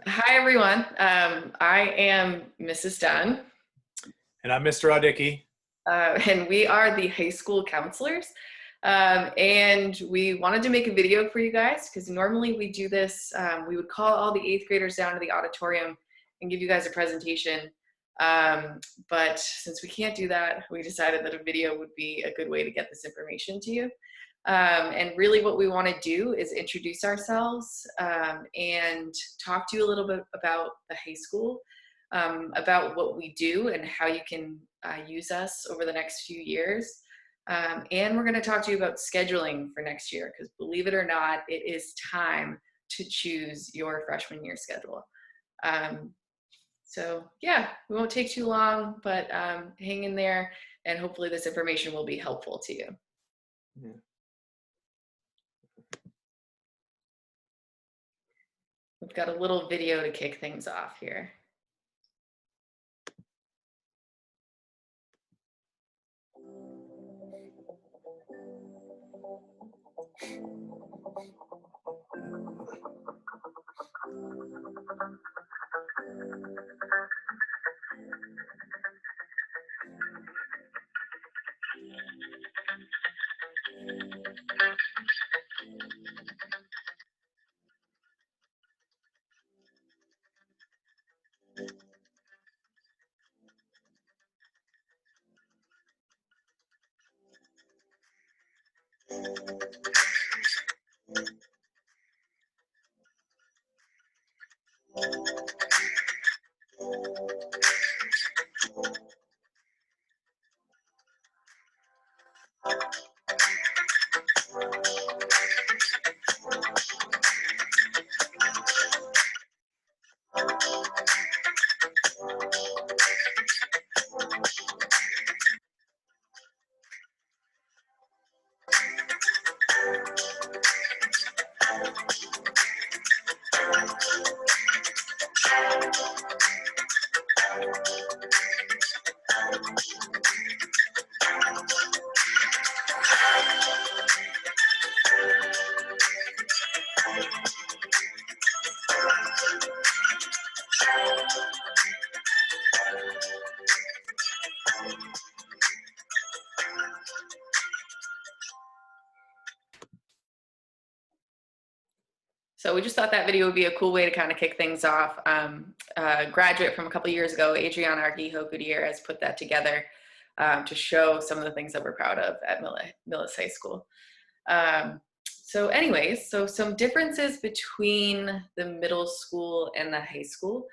Hi, everyone. I am Mrs. Dunn, And I'm Mr. Audicki. and we are the high school counselors. And we wanted to make a video for you guys because normally we do this. We would call all the eighth graders down to the auditorium and give you guys a presentation. But since we can't do that, we decided that a video would be a good way to get this information to you. And really what we want to do is introduce ourselves and talk to you a little bit about the high school, about what we do and how you can use us over the next few years. And we're going to talk to you about scheduling for next year because believe it or not, it is time to choose your freshman year schedule. So yeah, we won't take too long, but hang in there and hopefully this information will be helpful to you. Yeah. We've got a little video to kick things off here. So we just thought that video would be a cool way to kind of kick things off. A graduate from a couple years ago, Adriana Arguijo Gutierrez, put that together to show some of the things that we're proud of at Millis High School. So anyways, so some differences between the middle school and the high school.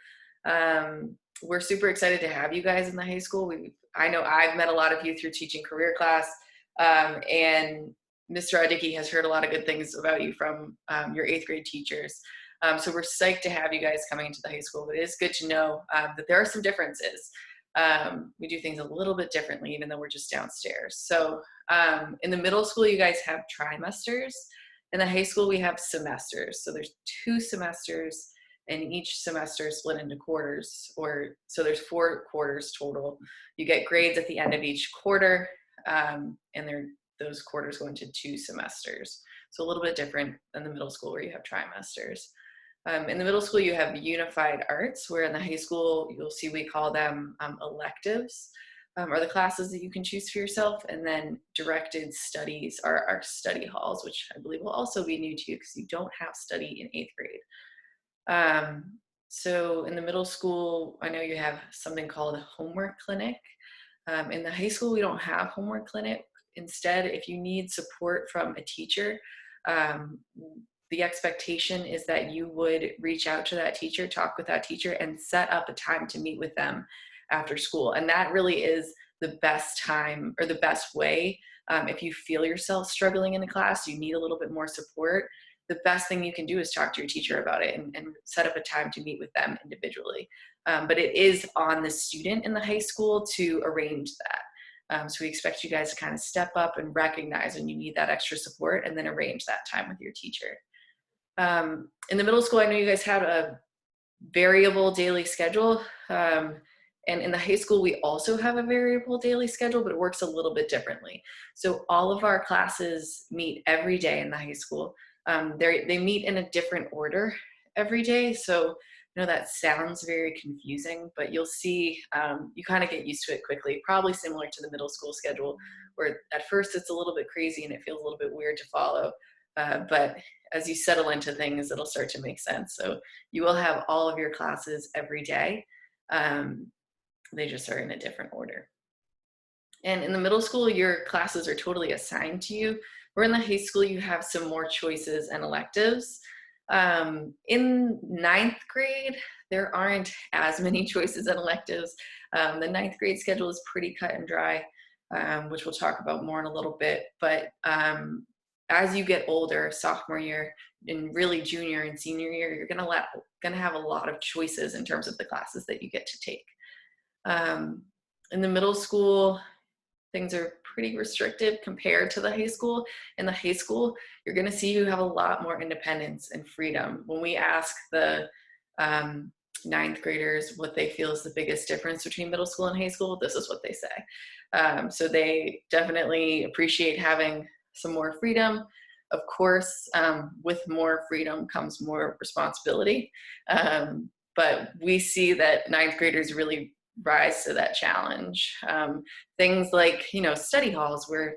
We're super excited to have you guys in the high school. I know I've met a lot of you through teaching career class, and Mr. Audicki has heard a lot of good things about you from your eighth grade teachers. So we're psyched to have you guys coming into the high school, but it is good to know that there are some differences. We do things a little bit differently, even though we're just downstairs. So in the middle school, you guys have trimesters. In the high school, we have semesters. So there's 2 semesters, and each semester is split into quarters, so there's 4 quarters total. You get grades at the end of each quarter, and those quarters go into 2 semesters. So a little bit different than the middle school where you have trimesters. In the middle school, you have unified arts, where in the high school, you'll see we call them electives, are the classes that you can choose for yourself. And then directed studies are our study halls, which I believe will also be new to you because you don't have study in 8th grade. So in the middle school, I know you have something called a homework clinic. In the high school, we don't have homework clinic. Instead, if you need support from a teacher, the expectation is that you would reach out to that teacher, talk with that teacher, and set up a time to meet with them after school. And that really is the best time or the best way. If you feel yourself struggling in a class, you need a little bit more support, the best thing you can do is talk to your teacher about it and set up a time to meet with them individually. But it is on the student in the high school to arrange that. So we expect you guys to kind of step up and recognize when you need that extra support and then arrange that time with your teacher. In the middle school, I know you guys had a variable daily schedule. And in the high school, we also have a variable daily schedule, but it works a little bit differently. So all of our classes meet every day in the high school. They meet in a different order every day. So know that sounds very confusing, but you'll see you kind of get used to it quickly, probably similar to the middle school schedule, where at first it's a little bit crazy and it feels a little bit weird to follow. But as you settle into things, it'll start to make sense. So you will have all of your classes every day. They just are in a different order. And in the middle school, your classes are totally assigned to you. Where in the high school, you have some more choices and electives. In ninth grade, there aren't as many choices and electives. The ninth grade schedule is pretty cut and dry, which we'll talk about more in a little bit. But as you get older, sophomore year and really junior and senior year, you're gonna have a lot of choices in terms of the classes that you get to take. In the middle school, things are pretty restrictive compared to the high school. In the high school, you're going to see you have a lot more independence and freedom. When we ask the ninth graders what they feel is the biggest difference between middle school and high school, this is what they say. So they definitely appreciate having some more freedom. Of course, with more freedom comes more responsibility. But we see that ninth graders really rise to that challenge. Things like, study halls, where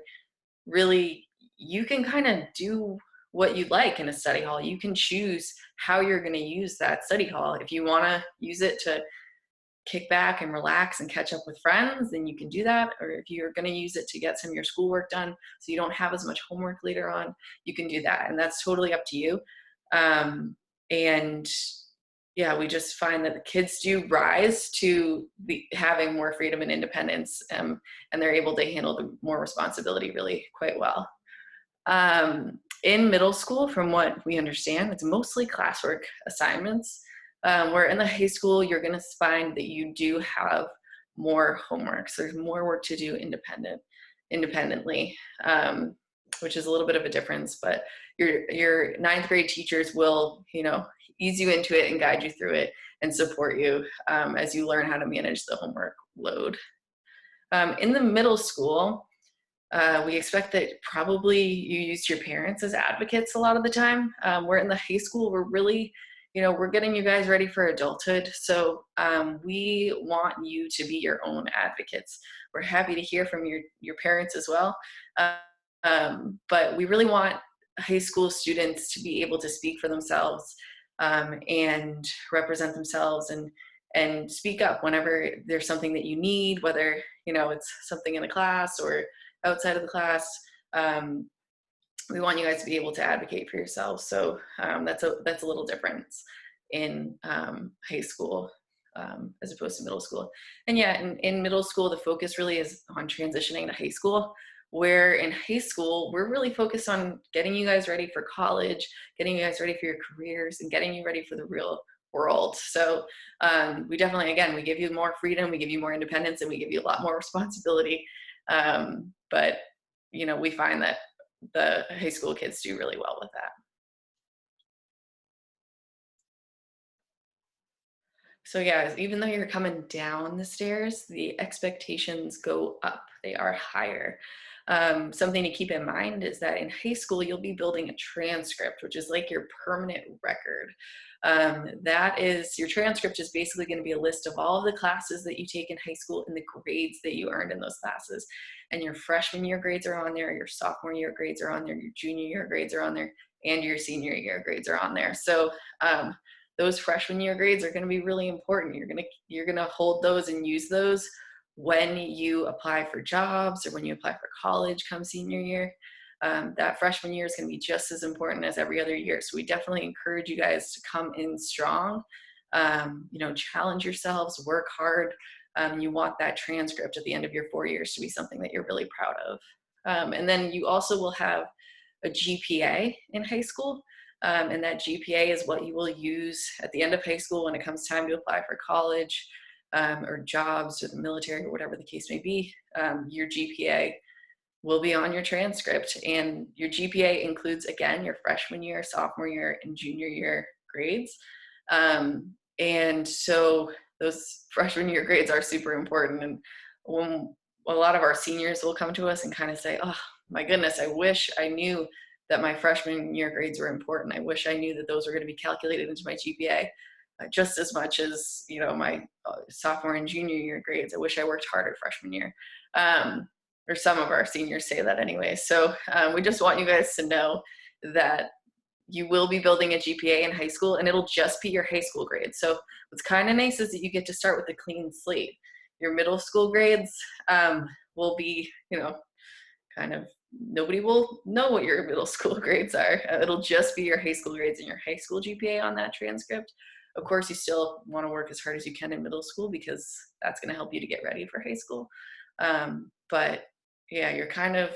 really you can kind of do what you like in a study hall. You can choose how you're going to use that study hall. If you want to use it to kick back and relax and catch up with friends, then you can do that. Or if you're going to use it to get some of your schoolwork done so you don't have as much homework later on, you can do that. And that's totally up to you. And yeah, we just find that the kids do rise to having more freedom and independence, and they're able to handle the more responsibility really quite well. In middle school, from what we understand, it's mostly classwork assignments, where in the high school, you're going to find that you do have more homework. So there's more work to do independently, which is a little bit of a difference, but your ninth grade teachers will, ease you into it and guide you through it and support you as you learn how to manage the homework load. In the middle school, we expect that probably you use your parents as advocates a lot of the time. Where in the high school, we're really, we're getting you guys ready for adulthood. So we want you to be your own advocates. We're happy to hear from your parents as well. But we really want high school students to be able to speak for themselves and represent themselves and speak up whenever there's something that you need, whether, it's something in the class or outside of the class. We want you guys to be able to advocate for yourselves. So that's a little difference in high school as opposed to middle school. And yeah, in middle school, the focus really is on transitioning to high school, where in high school, we're really focused on getting you guys ready for college, getting you guys ready for your careers, and getting you ready for the real world. So we definitely, again, we give you more freedom, we give you more independence, and we give you a lot more responsibility. But, we find that the high school kids do really well with that. So yeah, even though you're coming down the stairs, the expectations go up. They are higher. Something to keep in mind is that in high school, you'll be building a transcript, which is like your permanent record. Your transcript is basically going to be a list of all of the classes that you take in high school and the grades that you earned in those classes. And your freshman year grades are on there, your sophomore year grades are on there, your junior year grades are on there, and your senior year grades are on there. So those freshman year grades are going to be really important. You're going to hold those and use those when you apply for jobs or when you apply for college come senior year. That freshman year is going to be just as important as every other year. So we definitely encourage you guys to come in strong, challenge yourselves, work hard. You want that transcript at the end of your 4 years to be something that you're really proud of. And then you also will have a GPA in high school. And that GPA is what you will use at the end of high school when it comes time to apply for college or jobs or the military or whatever the case may be. Your GPA will be on your transcript, and your GPA includes, again, your freshman year, sophomore year, and junior year grades. And so those freshman year grades are super important. And when a lot of our seniors will come to us and kind of say, oh my goodness, I wish I knew that my freshman year grades were important. I wish I knew that those were going to be calculated into my GPA. just as much as, you know, my sophomore and junior year grades. I wish I worked harder freshman year. Or some of our seniors say that anyway. So we just want you guys to know that you will be building a GPA in high school, and it'll just be your high school grades. So what's kind of nice is that you get to start with a clean slate. Your middle school grades will be, you know, kind of, nobody will know what your middle school grades are. It'll just be your high school grades and your high school GPA on that transcript. Of course, you still want to work as hard as you can in middle school because that's going to help you to get ready for high school. But yeah, you're kind of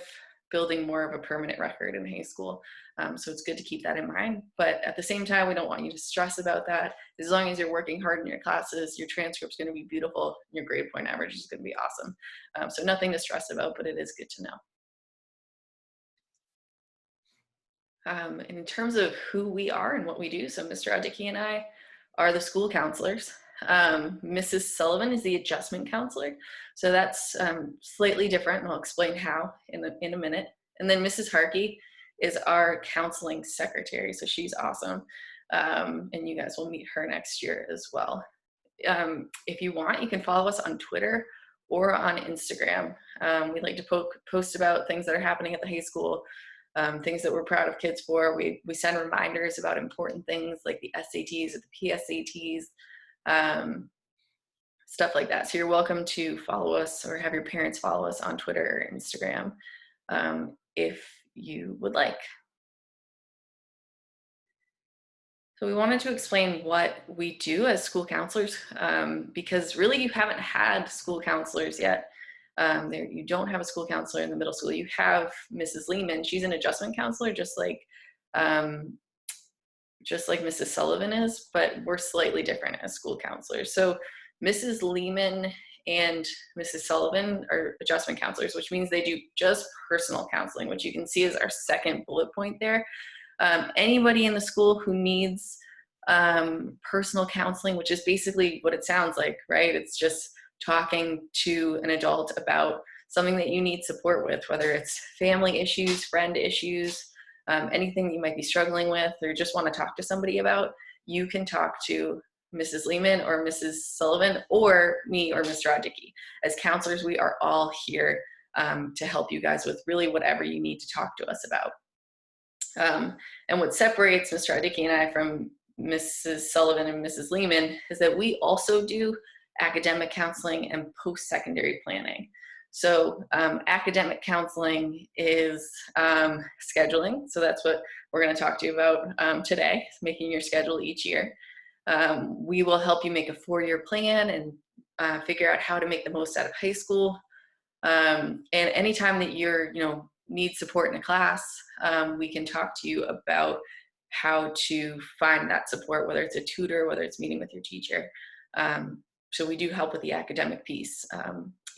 building more of a permanent record in high school. So it's good to keep that in mind. But at the same time, we don't want you to stress about that. As long as you're working hard in your classes, your transcript's going to be beautiful. Your grade point average is going to be awesome. So nothing to stress about, but it is good to know. In terms of who we are and what we do, so Mr. Adiki and I are the school counselors. Mrs. Sullivan is the adjustment counselor. So that's slightly different, and I'll explain how in a minute. And then Mrs. Harkey is our counseling secretary. So she's awesome. And you guys will meet her next year as well. If you want, you can follow us on Twitter or on Instagram. We like to post about things that are happening at the high school, things that we're proud of kids for. We send reminders about important things like the SATs or the PSATs, stuff like that. So you're welcome to follow us or have your parents follow us on Twitter or Instagram if you would like. So we wanted to explain what we do as school counselors because really you haven't had school counselors yet. You don't have a school counselor in the middle school. You have Mrs. Lehman. She's an adjustment counselor, just like Mrs. Sullivan is, but we're slightly different as school counselors. So Mrs. Lehman and Mrs. Sullivan are adjustment counselors, which means they do just personal counseling, which you can see is our second bullet point there. Anybody in the school who needs personal counseling, which is basically what it sounds like, right? It's just talking to an adult about something that you need support with, whether it's family issues, friend issues, anything that you might be struggling with or just want to talk to somebody about, you can talk to Mrs. Lehman or Mrs. Sullivan or me or Mr. Adiki. As counselors, we are all here to help you guys with really whatever you need to talk to us about. And what separates Mr. Adiki and I from Mrs. Sullivan and Mrs. Lehman is that we also do academic counseling and post-secondary planning. So academic counseling is scheduling. So that's what we're going to talk to you about today, making your schedule each year. We will help you make a 4-year plan and figure out how to make the most out of high school. And anytime that you're, need support in a class, we can talk to you about how to find that support, whether it's a tutor, whether it's meeting with your teacher. So we do help with the academic piece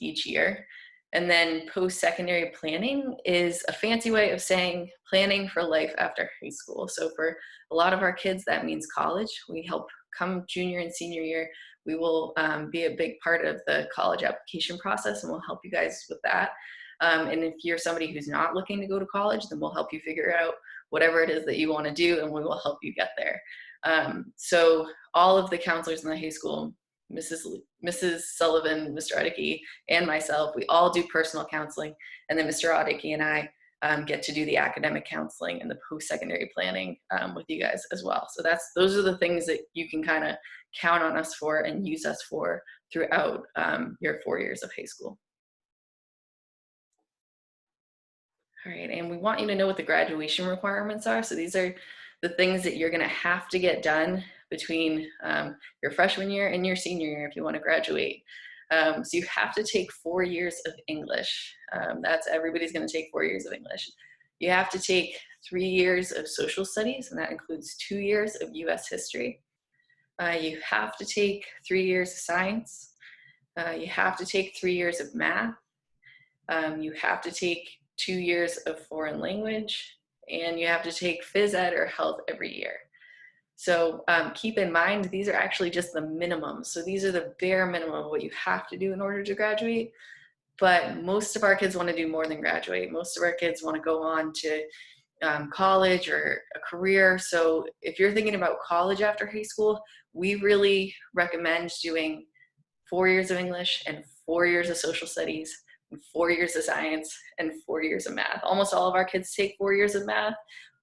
each year. And then post-secondary planning is a fancy way of saying planning for life after high school. So for a lot of our kids, that means college. We help come junior and senior year. We will be a big part of the college application process, and we'll help you guys with that. And if you're somebody who's not looking to go to college, then we'll help you figure out whatever it is that you want to do, and we will help you get there. So all of the counselors in the high school, Mrs. Sullivan, Mr. Adiki, and myself, we all do personal counseling, and then Mr. Adiki and I get to do the academic counseling and the post-secondary planning with you guys as well. So those are the things that you can kind of count on us for and use us for throughout your 4 years of high school. All right, and we want you to know what the graduation requirements are. So these are the things that you're going to have to get done between your freshman year and your senior year if you want to graduate. So you have to take 4 years of English. Everybody's going to take 4 years of English. You have to take 3 years of social studies, and that includes 2 years of US history. You have to take 3 years of science. You have to take 3 years of math. You have to take 2 years of foreign language, and you have to take phys ed or health every year. So keep in mind, these are actually just the minimum. So these are the bare minimum of what you have to do in order to graduate. But most of our kids want to do more than graduate. Most of our kids want to go on to college or a career. So if you're thinking about college after high school, we really recommend doing 4 years of English and 4 years of social studies and 4 years of science and 4 years of math. Almost all of our kids take 4 years of math.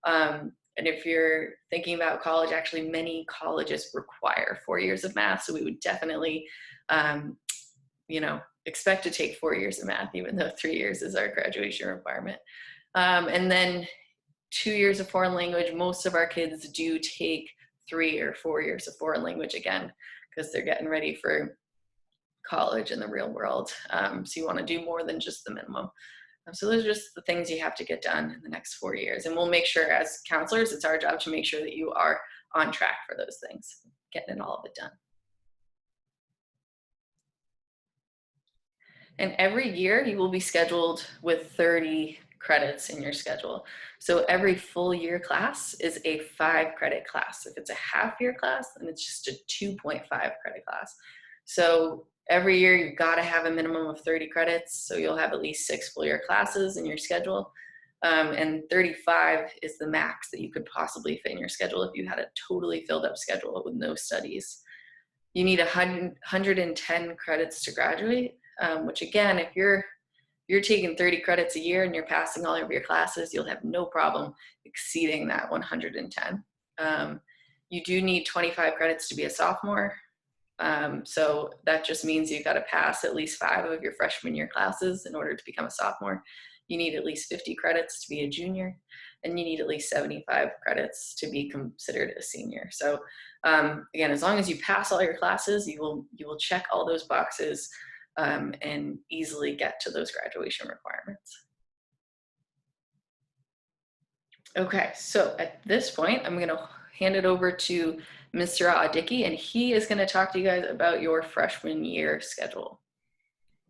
And if you're thinking about college, actually many colleges require 4 years of math. So we would definitely, expect to take 4 years of math, even though 3 years is our graduation requirement. And then 2 years of foreign language. Most of our kids do take 3 or 4 years of foreign language again, because they're getting ready for college in the real world. So you want to do more than just the minimum. So those are just the things you have to get done in the next 4 years. And we'll make sure as counselors, it's our job to make sure that you are on track for those things, getting all of it done. And every year you will be scheduled with 30 credits in your schedule. So every full year class is a 5 credit class. If it's a half year class, then it's just a 2.5 credit class. So every year you've got to have a minimum of 30 credits. So you'll have at least 6 full year classes in your schedule. And 35 is the max that you could possibly fit in your schedule if you had a totally filled up schedule with no studies. You need 110 credits to graduate, which again, if you're taking 30 credits a year and you're passing all of your classes, you'll have no problem exceeding that 110. You do need 25 credits to be a sophomore. So that just means you've got to pass at least 5 of your freshman year classes in order to become a sophomore. You need at least 50 credits to be a junior, and you need at least 75 credits to be considered a senior. So again, as long as you pass all your classes, you will check all those boxes and easily get to those graduation requirements. Okay, so at this point, I'm going to hand it over to Mr. Adiki, and he is going to talk to you guys about your freshman year schedule.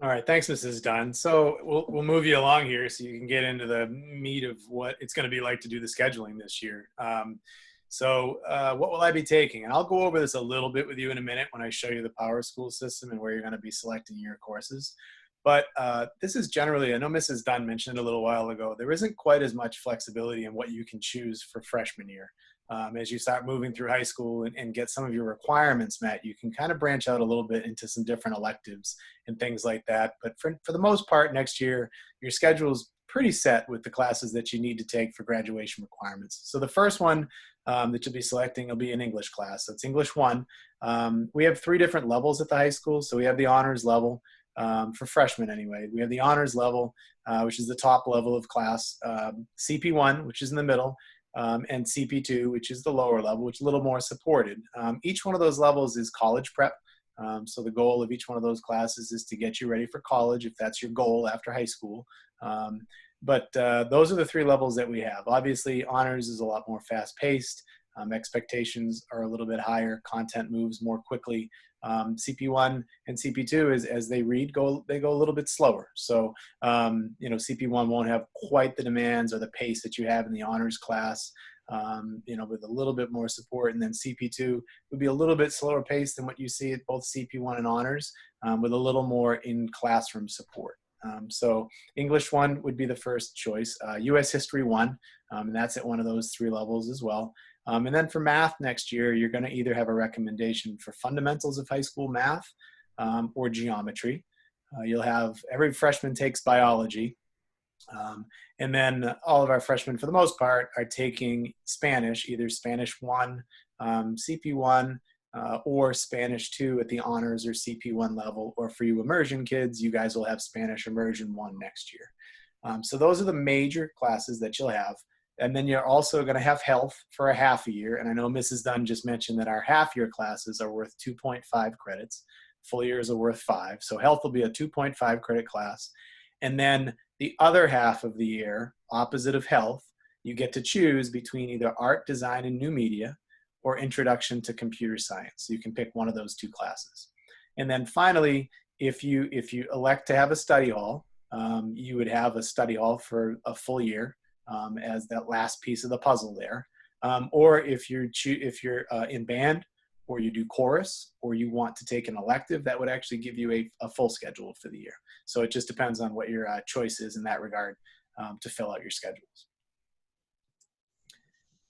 All right, thanks, Mrs. Dunn. So we'll move you along here so you can get into the meat of what it's going to be like to do the scheduling this year. What will I be taking? And I'll go over this a little bit with you in a minute when I show you the PowerSchool system and where you're going to be selecting your courses. But this is generally, I know Mrs. Dunn mentioned a little while ago, there isn't quite as much flexibility in what you can choose for freshman year. As you start moving through high school and get some of your requirements met, you can kind of branch out a little bit into some different electives and things like that. But for the most part, next year, your schedule is pretty set with the classes that you need to take for graduation requirements. So the first one that you'll be selecting will be an English class. So it's English 1. We have 3 different levels at the high school. So we have the honors level. For freshmen anyway. We have the honors level, which is the top level of class, CP1, which is in the middle, and CP2, which is the lower level, which is a little more supported. Each one of those levels is college prep. So the goal of each one of those classes is to get you ready for college, if that's your goal after high school. But those are the 3 levels that we have. Obviously, honors is a lot more fast-paced. Expectations are a little bit higher. Content moves more quickly. CP1 and CP2 is as they go a little bit slower. So CP1 won't have quite the demands or the pace that you have in the honors class. With a little bit more support, and then CP2 would be a little bit slower paced than what you see at both CP1 and honors, with a little more in classroom support. So English 1 would be the first choice. U.S. History 1, and that's at one of those 3 levels as well. And then for math next year, you're going to either have a recommendation for fundamentals of high school math or geometry. You'll have every freshman takes biology. And then all of our freshmen, for the most part, are taking Spanish, either Spanish 1, CP1, or Spanish 2 at the honors or CP1 level. Or for you immersion kids, you guys will have Spanish immersion 1 next year. So those are the major classes that you'll have. And then you're also going to have health for a half a year. And I know Mrs. Dunn just mentioned that our half year classes are worth 2.5 credits. Full years are worth 5. So health will be a 2.5 credit class. And then the other half of the year, opposite of health, you get to choose between either art, design, and new media or introduction to computer science. So you can pick one of those 2 classes. And then finally, if you elect to have a study hall, you would have a study hall for a full year. As that last piece of the puzzle there. Or if you're in band, or you do chorus, or you want to take an elective, that would actually give you a full schedule for the year. So it just depends on what your choice is in that regard to fill out your schedules.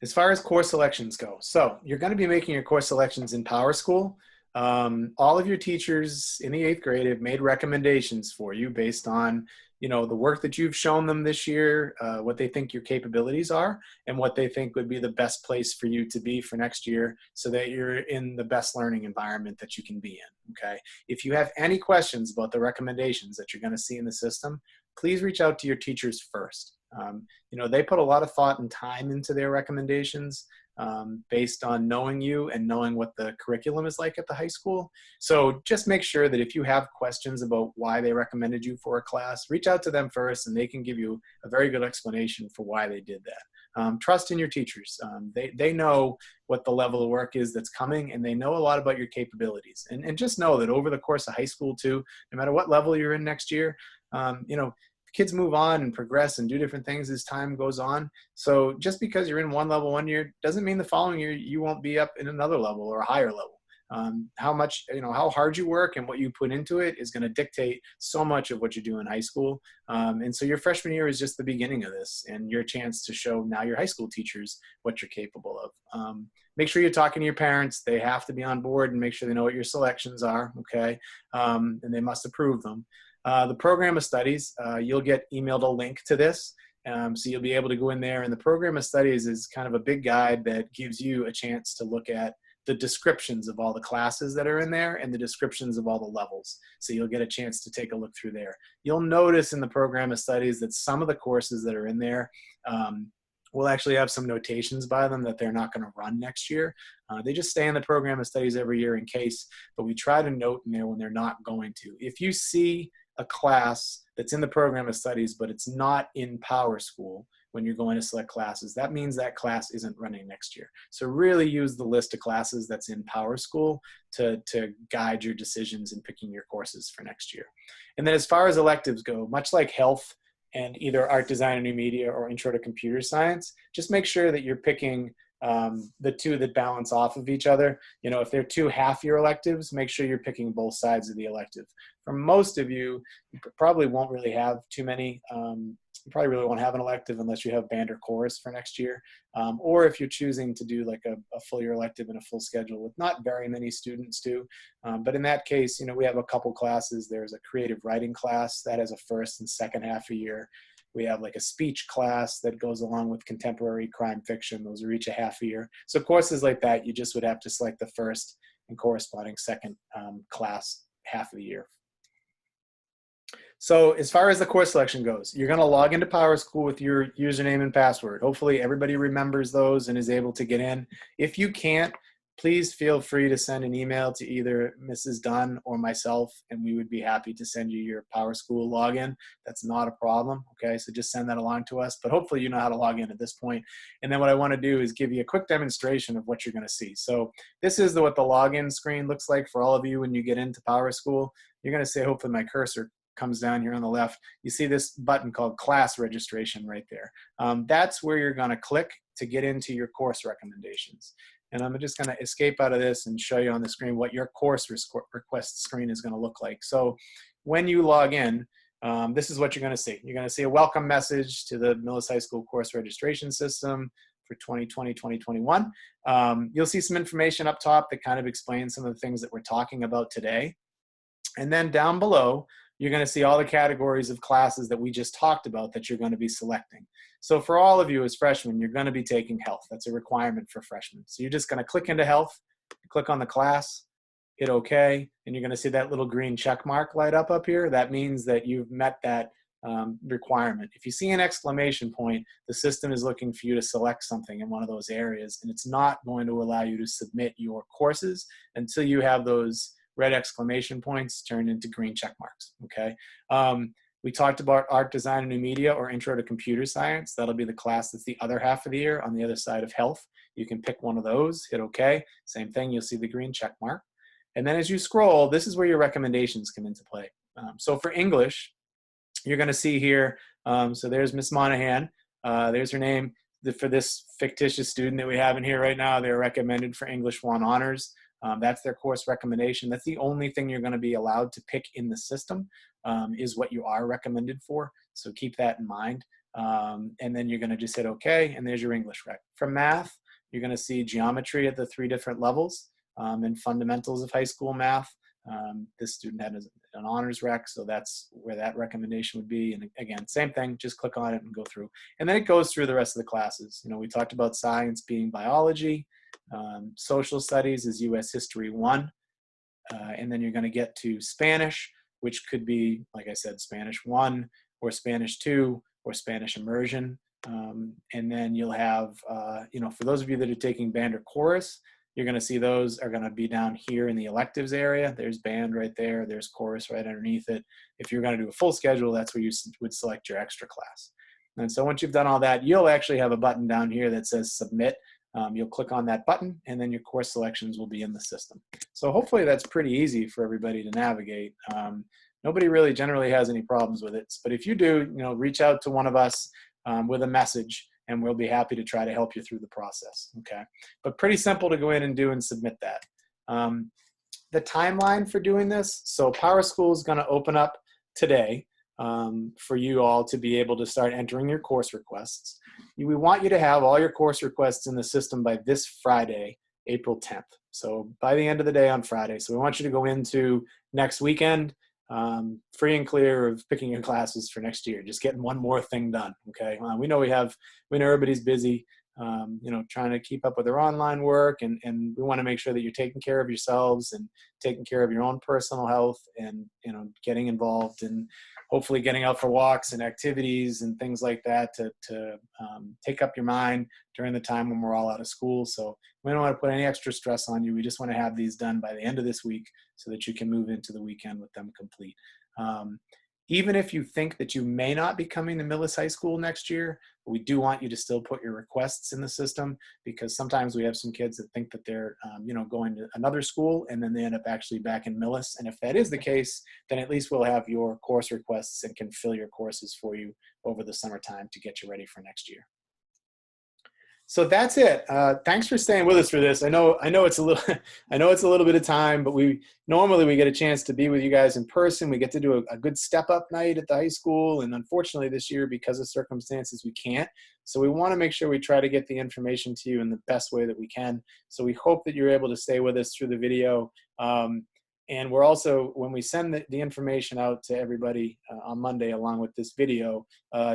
As far as course selections go, so you're going to be making your course selections in PowerSchool. All of your teachers in the 8th grade have made recommendations for you based on, the work that you've shown them this year, what they think your capabilities are, and what they think would be the best place for you to be for next year so that you're in the best learning environment that you can be in, okay? If you have any questions about the recommendations that you're going to see in the system, please reach out to your teachers first. They put a lot of thought and time into their recommendations based on knowing you and knowing what the curriculum is like at the high school. So just make sure that if you have questions about why they recommended you for a class, reach out to them first and they can give you a very good explanation for why they did that. Trust in your teachers. They know what the level of work is that's coming, and they know a lot about your capabilities. And just know that over the course of high school too, no matter what level you're in next year, kids move on and progress and do different things as time goes on. So just because you're in one level one year doesn't mean the following year you won't be up in another level or a higher level. How hard you work and what you put into it is going to dictate so much of what you do in high school. And so your freshman year is just the beginning of this and your chance to show now your high school teachers what you're capable of. Make sure you're talking to your parents. They have to be on board and make sure they know what your selections are, okay? And they must approve them. The program of studies, you'll get emailed a link to this. So you'll be able to go in there, and the program of studies is kind of a big guide that gives you a chance to look at the descriptions of all the classes that are in there and the descriptions of all the levels. So you'll get a chance to take a look through there. You'll notice in the program of studies that some of the courses that are in there will actually have some notations by them that they're not going to run next year. They just stay in the program of studies every year in case, but we try to note in there when they're not going to. If you see a class that's in the program of studies, but it's not in PowerSchool when you're going to select classes, that means that class isn't running next year. So really use the list of classes that's in PowerSchool to guide your decisions in picking your courses for next year. And then as far as electives go, much like health and either art, design, and new media or intro to computer science, just make sure that you're picking the two that balance off of each other. If they're two half-year electives, make sure you're picking both sides of the elective. For most of you, you probably won't really have too many. You probably really won't have an elective unless you have band or chorus for next year. Or if you're choosing to do like a full year elective and a full schedule, with not very many students do. But in that case, we have a couple classes. There's a creative writing class that has a first and second half a year. We have like a speech class that goes along with contemporary crime fiction. Those are each a half a year. So courses like that, you just would have to select the first and corresponding second class half of the year. So as far as the course selection goes, you're going to log into PowerSchool with your username and password. Hopefully everybody remembers those and is able to get in. If you can't, please feel free to send an email to either Mrs. Dunn or myself, and we would be happy to send you your PowerSchool login. That's not a problem, okay? So just send that along to us, but hopefully you know how to log in at this point. And then what I want to do is give you a quick demonstration of what you're going to see. So this is what the login screen looks like for all of you when you get into PowerSchool. You're going to say, hopefully my cursor comes down here on the left. You see this button called class registration right there. That's where you're going to click to get into your course recommendations. And I'm just going to escape out of this and show you on the screen what your course request screen is going to look like. So when you log in, this is what you're going to see. You're going to see a welcome message to the Millis High School course registration system for 2020-2021. You'll see some information up top that kind of explains some of the things that we're talking about today. And then down below, you're going to see all the categories of classes that we just talked about that you're going to be selecting. So for all of you as freshmen, you're going to be taking health. That's a requirement for freshmen. So you're just going to click into health, click on the class, hit OK, and you're going to see that little green check mark light up here. That means that you've met that requirement. If you see an exclamation point, the system is looking for you to select something in one of those areas, and it's not going to allow you to submit your courses until you have those red exclamation points turned into green check marks, okay? We talked about art, design, and new media or intro to computer science. That'll be the class that's the other half of the year on the other side of health. You can pick one of those, hit okay. Same thing, you'll see the green check mark. And then as you scroll, this is where your recommendations come into play. So for English, you're gonna see here, so there's Miss Monahan. There's her name. For this fictitious student that we have in here right now, they're recommended for English 1 honors. That's their course recommendation. That's the only thing you're going to be allowed to pick in the system is what you are recommended for. So keep that in mind. And then you're going to just hit OK, and there's your English rec. For math, you're going to see geometry at the 3 different levels, and fundamentals of high school math. This student had an honors rec, so that's where that recommendation would be. And again, same thing, just click on it and go through. And then it goes through the rest of the classes. We talked about science being biology, social studies is US History 1, and then you're going to get to Spanish, which could be, like I said, Spanish 1 or Spanish 2 or Spanish immersion. And then you'll have, for those of you that are taking band or chorus, you're going to see those are going to be down here in the electives area. There's band right there. There's chorus right underneath it. If you're going to do a full schedule, that's where you would select your extra class. And so once you've done all that, you'll actually have a button down here that says submit. You'll click on that button, and then your course selections will be in the system. So hopefully that's pretty easy for everybody to navigate. Nobody really generally has any problems with it. But if you do, reach out to one of us with a message, and we'll be happy to try to help you through the process, okay? But pretty simple to go in and do and submit that. The timeline for doing this, so PowerSchool is gonna open up today for you all to be able to start entering your course requests. We want you to have all your course requests in the system by this Friday, April 10th. So by the end of the day on Friday. So we want you to go into next weekend free and clear of picking your classes for next year, just getting one more thing done, okay? We know everybody's busy, trying to keep up with their online work, and we want to make sure that you're taking care of yourselves and taking care of your own personal health, and getting involved and hopefully getting out for walks and activities and things like that to take up your mind during the time when we're all out of school. So we don't want to put any extra stress on you. We just want to have these done by the end of this week so that you can move into the weekend with them complete. Even if you think that you may not be coming to Millis High School next year, we do want you to still put your requests in the system, because sometimes we have some kids that think that they're, going to another school, and then they end up actually back in Millis. And if that is the case, then at least we'll have your course requests and can fill your courses for you over the summertime to get you ready for next year. So that's it. Thanks for staying with us for this. I know it's a little bit of time, but normally we get a chance to be with you guys in person. We get to do a good step up night at the high school, and unfortunately this year, because of circumstances, we can't. So we want to make sure we try to get the information to you in the best way that we can. So we hope that you're able to stay with us through the video. And we're also, when we send the information out to everybody on Monday along with this video,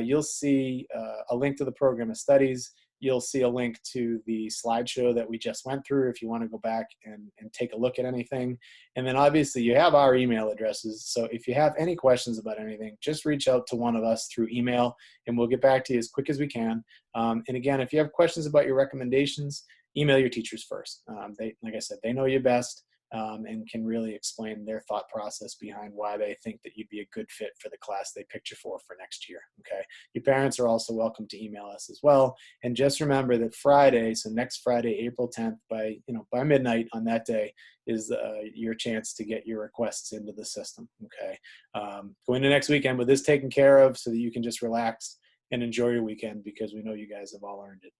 you'll see a link to the program of studies. You'll see a link to the slideshow that we just went through if you want to go back and take a look at anything. And then obviously you have our email addresses. So if you have any questions about anything, just reach out to one of us through email, and we'll get back to you as quick as we can. And again, if you have questions about your recommendations, email your teachers first. Like I said, they know you best. And can really explain their thought process behind why they think that you'd be a good fit for the class they picked you for next year, okay? Your parents are also welcome to email us as well. And just remember that Friday, so next Friday, April 10th, by midnight on that day, is your chance to get your requests into the system, okay? Go into next weekend with this taken care of so that you can just relax and enjoy your weekend, because we know you guys have all earned it.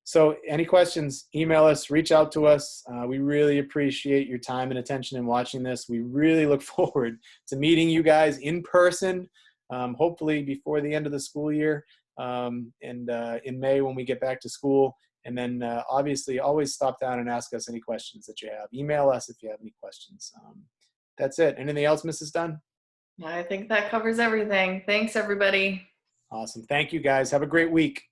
So any questions, email us, reach out to us. We really appreciate your time and attention in watching this. We really look forward to meeting you guys in person, hopefully before the end of the school year, and in May when we get back to school. And then obviously always stop down and ask us any questions that you have. Email us if you have any questions. That's it. Anything else, Mrs. Dunn? I think that covers everything. Thanks, everybody. Awesome. Thank you, guys. Have a great week.